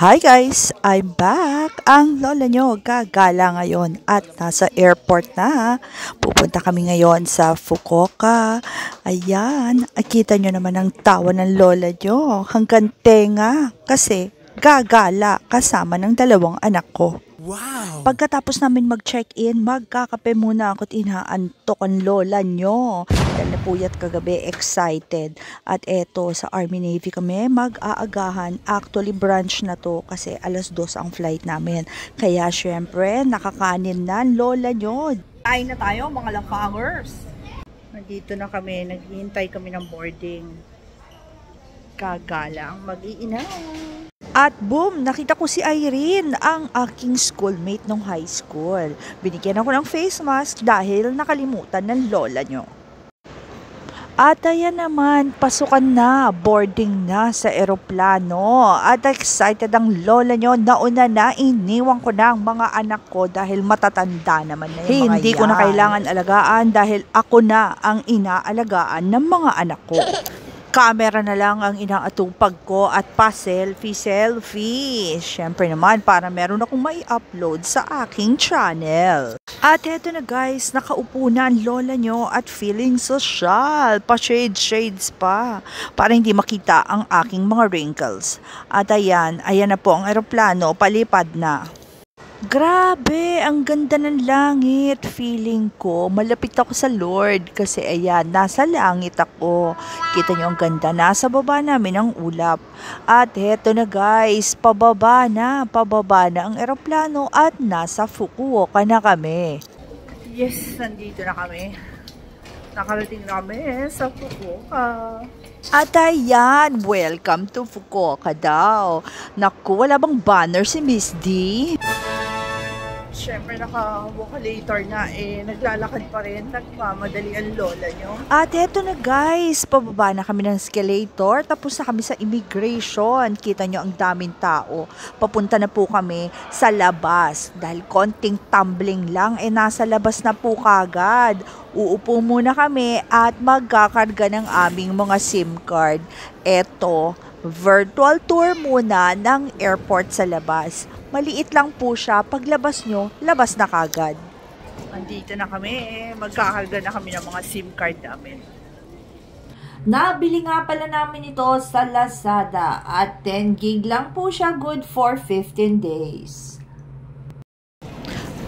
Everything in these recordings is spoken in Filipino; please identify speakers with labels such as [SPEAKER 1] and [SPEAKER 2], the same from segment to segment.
[SPEAKER 1] Hi guys! I'm back! Ang lola nyo gagala ngayon at nasa airport na. Pupunta kami ngayon sa Fukuoka. Ayan, akita nyo naman ang tawa ng lola nyo hanggang tenga kasi gagala kasama ng dalawang anak ko.
[SPEAKER 2] Wow!
[SPEAKER 1] Pagkatapos namin mag-check-in, magkakape muna ako at inaantok ang lola nyo. Dahil napuyat kagabi, excited. At eto, sa Army Navy kami mag-aagahan. Actually, brunch na to kasi alas 2 ang flight namin. Kaya syempre, nakakanin na ang lola nyo. Kain na tayo mga lapangers. Nandito na kami, naghihintay kami ng boarding. Kagalang mag-iinaw. At boom, nakita ko si Irene, ang aking schoolmate nung high school. Binigyan ako ng face mask dahil nakalimutan ng lola nyo. At ayan naman, pasukan na, boarding na sa eroplano. At excited ang lola nyo, nauna na, iniwan ko na ang mga anak ko dahil matatanda naman na yung mga Hindi ko na kailangan alagaan dahil ako na ang inaalagaan ng mga anak ko. Camera na lang ang inaatupag ko at pa-selfie. Siyempre naman para meron akong may upload sa aking channel. At eto na guys, nakaupo na ang lola nyo at feeling social. Pa-shades pa. Para hindi makita ang aking mga wrinkles. At ayan na po ang eroplano, palipad na. Grabe, ang ganda ng langit. Feeling ko, malapit ako sa Lord kasi ayan, nasa langit ako. Kita nyo ang ganda, nasa baba namin ang ulap. At heto na guys, pababa na ang eroplano at nasa Fukuoka na kami. Yes, nandito na kami. Nakarating na kami sa Fukuoka. At ayan, welcome to Fukuoka daw. Naku, wala bang banner si Miss D? Siyempre, naka-vocalator na naglalakad pa rin, nagmamadali ang lola nyo. At eto na guys, pababa na kami ng escalator, tapos na kami sa immigration. Kita nyo ang daming tao. Papunta na po kami sa labas. Dahil konting tumbling lang, nasa labas na po kagad. Uupo muna kami at magkakarga ng aming mga SIM card. Eto, virtual tour muna ng airport sa labas. Maliit lang po siya. Paglabas nyo, labas na kagad. Andito na kami. Magkakarga na kami ng mga SIM card namin. Nabili nga pala namin ito sa Lazada. At 10 gig lang po siya. Good for 15 days.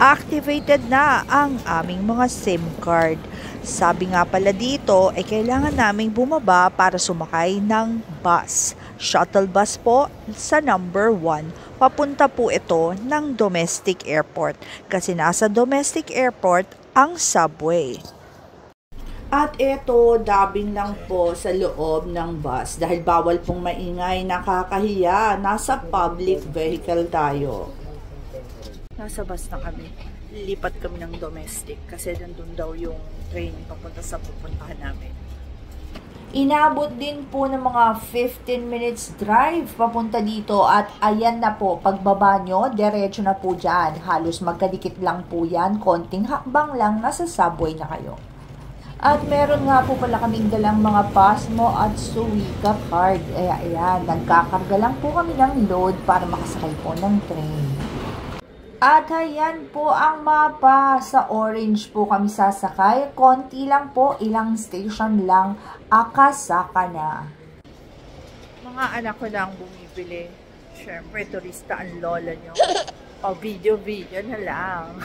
[SPEAKER 1] Activated na ang aming mga SIM card. Sabi nga pala dito, kailangan naming bumaba para sumakay ng bus. Shuttle bus po sa number 1. Papunta po ito ng domestic airport kasi nasa domestic airport ang subway. At ito, dubbing lang po sa loob ng bus dahil bawal pong maingay, nakakahiya. Nasa public vehicle tayo. Nasa bus na kami. Lilipat kami ng domestic kasi nandun daw yung train papunta sa pupuntahan namin. Inabot din po ng mga 15 minutes drive papunta dito at ayan na po, pagbaba nyo, diretso na po dyan. Halos magkadikit lang po yan, konting hakbang lang, nasa subway na kayo. At meron nga po pala kaming dalang mga Pasmo at Suica card. Ayan, nagkakarga lang po kami ng load para makasakay po ng train. At ayan po ang mapa. Sa orange po kami sasakay. Konti lang po, ilang station lang. Akasaka na. Mga anak ko lang bumibili. Siyempre, turista ang lola nyo. Video na lang.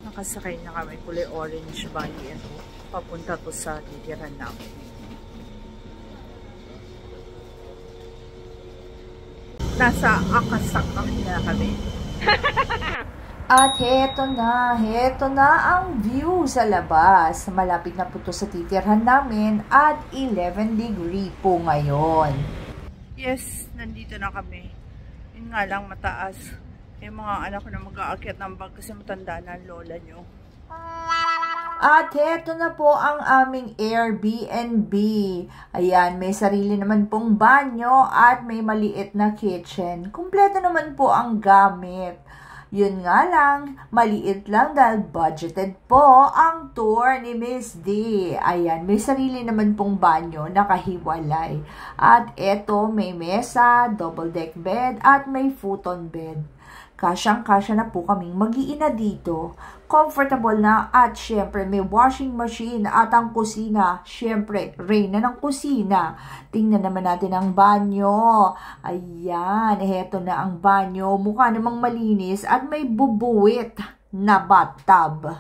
[SPEAKER 1] Nakasakay na kami. Kulay orange ba yan? Papunta ko sa titiran namin. Nasa Akasaka na kami. At heto na ang view sa labas. Malapit na po ito sa titirhan namin at 11 degree po ngayon. Yes, nandito na kami. Yun nga lang mataas. Yung mga anak ko na mag-aakyat ng bag kasi matanda na ang lola nyo. At heto na po ang aming Airbnb. Ayan, may sarili naman pong banyo at may maliit na kitchen. Kumpleto naman po ang gamit. Yun nga lang, maliit lang dahil budgeted po ang tour ni Miss D. Ayan, may sarili naman pong banyo, nakahiwalay. At eto, may mesa, double deck bed, at may futon bed. Kasyang-kasya na po kaming mag-iina dito. Comfortable na at syempre may washing machine at ang kusina. Syempre, reyna ng kusina. Tingnan naman natin ang banyo. Ayan, heto na ang banyo. Mukha namang malinis at may bubuwit na bathtub.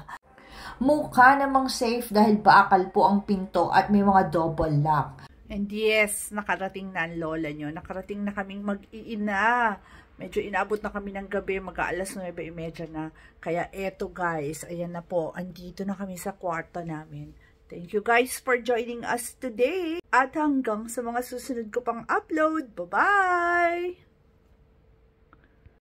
[SPEAKER 1] Mukha namang safe dahil baakal po ang pinto at may mga double lock. And yes, nakarating na ang lola nyo. Nakarating na kaming mag-iina. Medyo inabot na kami ng gabi, mag-aalas 9:30 na. Kaya eto guys, ayan na po, andito na kami sa kwarto namin. Thank you guys for joining us today. At hanggang sa mga susunod ko pang upload. Bye-bye!